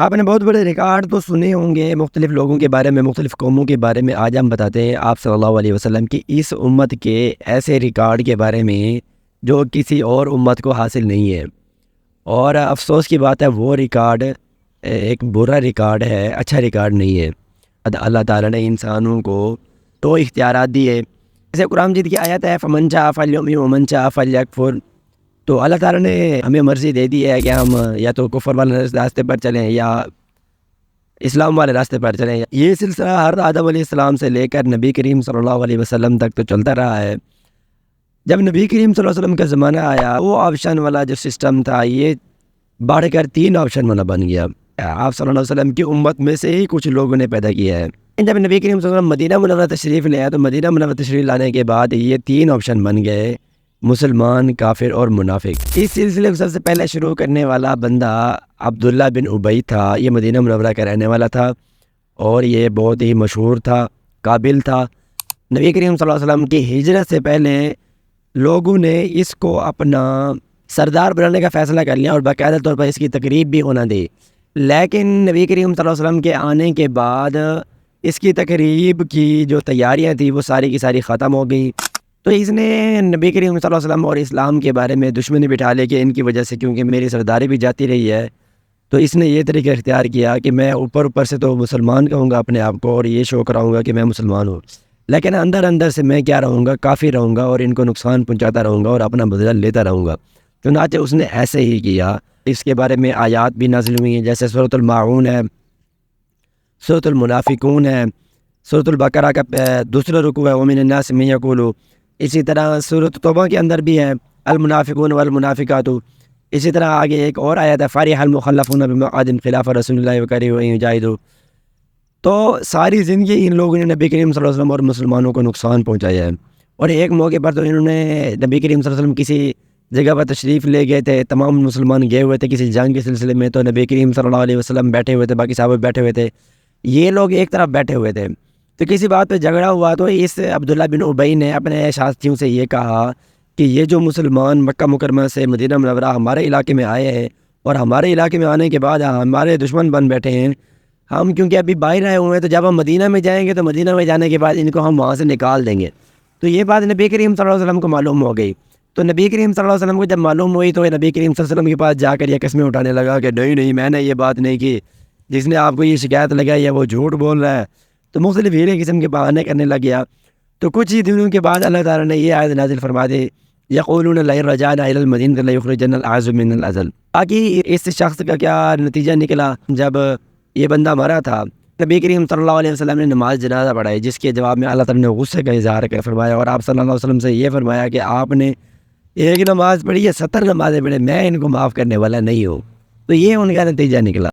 آپ نے بہت بڑے ریکارڈ تو سنے ہوں گے مختلف لوگوں کے بارے میں، مختلف قوموں کے بارے میں۔ آج ہم بتاتے ہیں آپ صلی اللہ علیہ وسلم کی اس امت کے ایسے ریکارڈ کے بارے میں جو کسی اور امت کو حاصل نہیں ہے، اور افسوس کی بات ہے وہ ریکارڈ ایک برا ریکارڈ ہے، اچھا ریکارڈ نہیں ہے۔ اللہ تعالیٰ نے انسانوں کو دو اختیارات دیے، جیسے قرآن مجید کی آیت ہے فَمَن شَاءَ فَلْيُؤْمِنْ وَمَن شَاءَ فَلْيَكْفُرْ۔ تو اللہ تعالیٰ نے ہمیں مرضی دے دی ہے کہ ہم یا تو کفر والے راستے پر چلیں یا اسلام والے راستے پر چلیں۔ یہ سلسلہ ہر آدم علیہ السلام سے لے کر نبی کریم صلی اللہ علیہ وسلم تک تو چلتا رہا ہے۔ جب نبی کریم صلی اللہ علیہ وسلم کا زمانہ آیا، وہ آپشن والا جو سسٹم تھا یہ بڑھ کر 3 آپشن والا بن گیا۔ آپ صلی اللہ علیہ وسلم کی امت میں سے ہی کچھ لوگوں نے پیدا کیا ہے۔ جب نبی کریم صلی اللہ علیہ وسلم مدینہ منورہ تشریف لے آئے تو مدینہ منورہ تشریف لانے کے بعد یہ 3 آپشن بن گئے: مسلمان، کافر اور منافق۔ اس سلسلے کو سب سے پہلے شروع کرنے والا بندہ عبداللہ بن ابی تھا۔ یہ مدینہ منورہ کا رہنے والا تھا اور یہ بہت ہی مشہور تھا، قابل تھا۔ نبی کریم صلی اللہ علیہ وسلم کی ہجرت سے پہلے لوگوں نے اس کو اپنا سردار بنانے کا فیصلہ کر لیا اور باقاعدہ طور پر اس کی تقریب بھی ہونا دی، لیکن نبی کریم صلی اللہ علیہ وسلم کے آنے کے بعد اس کی تقریب کی جو تیاریاں تھیں وہ ساری کی ساری ختم ہو گئی۔ تو اس نے نبی کریم صلی اللہ علیہ وسلم اور اسلام کے بارے میں دشمنی بٹھا لے کہ ان کی وجہ سے کیونکہ میری سرداری بھی جاتی رہی ہے، تو اس نے یہ طریقہ اختیار کیا کہ میں اوپر سے تو مسلمان کہوں گا اپنے آپ کو اور یہ شو کراؤں گا کہ میں مسلمان ہوں، لیکن اندر سے میں کیا رہوں گا، کافر رہوں گا اور ان کو نقصان پہنچاتا رہوں گا اور اپنا بدلہ لیتا رہوں گا۔ چنانچہ اس نے ایسے ہی کیا۔ اس کے بارے میں آیات بھی نازل ہوئی ہیں، جیسے سورۃ الماعون ہے، سورۃ المنافقون ہے، سورۃ البقرہ کا دوسرا رکوع ہے وَمِنَ النَّاسِ مَن يَقُولُ۔ اسی طرح سورۃ توبہ کے اندر بھی ہے المنافقون والمنافقات۔ اسی طرح آگے ایک اور آیت ہے فَرِحَ الْمُخَلَّفُونَ بِمَقْعَدِهِمْ خِلَافَ رَسُولِ اللَّهِ وَكَرِهُوا أَن يُجَاهِدُوا۔ تو ساری زندگی ان لوگوں نے نبی کریم صلی اللہ علیہ وسلم اور مسلمانوں کو نقصان پہنچایا ہے، اور ایک موقع پر تو انہوں نے نبی کریم صلی اللہ علیہ وسلم کسی جگہ پر تشریف لے گئے تھے، تمام مسلمان گئے ہوئے تھے کسی جنگ کے سلسلے میں، تو نبی کریم صلی اللہ علیہ وسلم بیٹھے ہوئے تھے، باقی صحابہ بیٹھے ہوئے تھے، یہ لوگ ایک طرف بیٹھے ہوئے تھے۔ تو کسی بات پہ جھگڑا ہوا تو اس عبداللہ بن ابی نے اپنے ساتھیوں سے یہ کہا کہ یہ جو مسلمان مکہ مکرمہ سے مدینہ منورہ ہمارے علاقے میں آئے ہیں اور ہمارے علاقے میں آنے کے بعد ہمارے دشمن بن بیٹھے ہیں، ہم کیونکہ ابھی باہر آئے ہوئے ہیں تو جب ہم مدینہ میں جائیں گے تو مدینہ میں جانے کے بعد ان کو ہم وہاں سے نکال دیں گے۔ تو یہ بات نبی کریم صلی اللہ علیہ وسلم کو معلوم ہو گئی۔ تو نبی کریم صلی اللہ علیہ وسلم کو جب معلوم ہوئی تو نبی کریم صلی اللہ علیہ وسلم کے پاس جا کر یہ قسمیں اٹھانے لگا کہ نہیں میں نے یہ بات نہیں کی، جس نے آپ کو یہ شکایت لگائی ہے وہ جھوٹ بول رہا ہے۔ تو مختلف ہیرے قسم کے بہانے کرنے لگ گیا۔ تو کچھ ہی دنوں کے بعد اللہ تعالیٰ نے یہ آیت نازل فرما دی یقولون لئن رجعنا الى المدینہ لیخرجن الاعز من الاذل۔ باقی اس شخص کا کیا نتیجہ نکلا؟ جب یہ بندہ مرا تھا، نبی کریم صلی اللہ علیہ وسلم نے نماز جنازہ پڑھائی، جس کے جواب میں اللہ تعالیٰ نے غصے کا اظہار کر فرمایا، اور آپ صلی اللہ علیہ وسلم سے یہ فرمایا کہ آپ نے ایک نماز پڑھی ہے 70 نمازیں پڑھی، میں ان کو معاف کرنے والا نہیں ہوں۔ تو یہ ان کا نتیجہ نکلا۔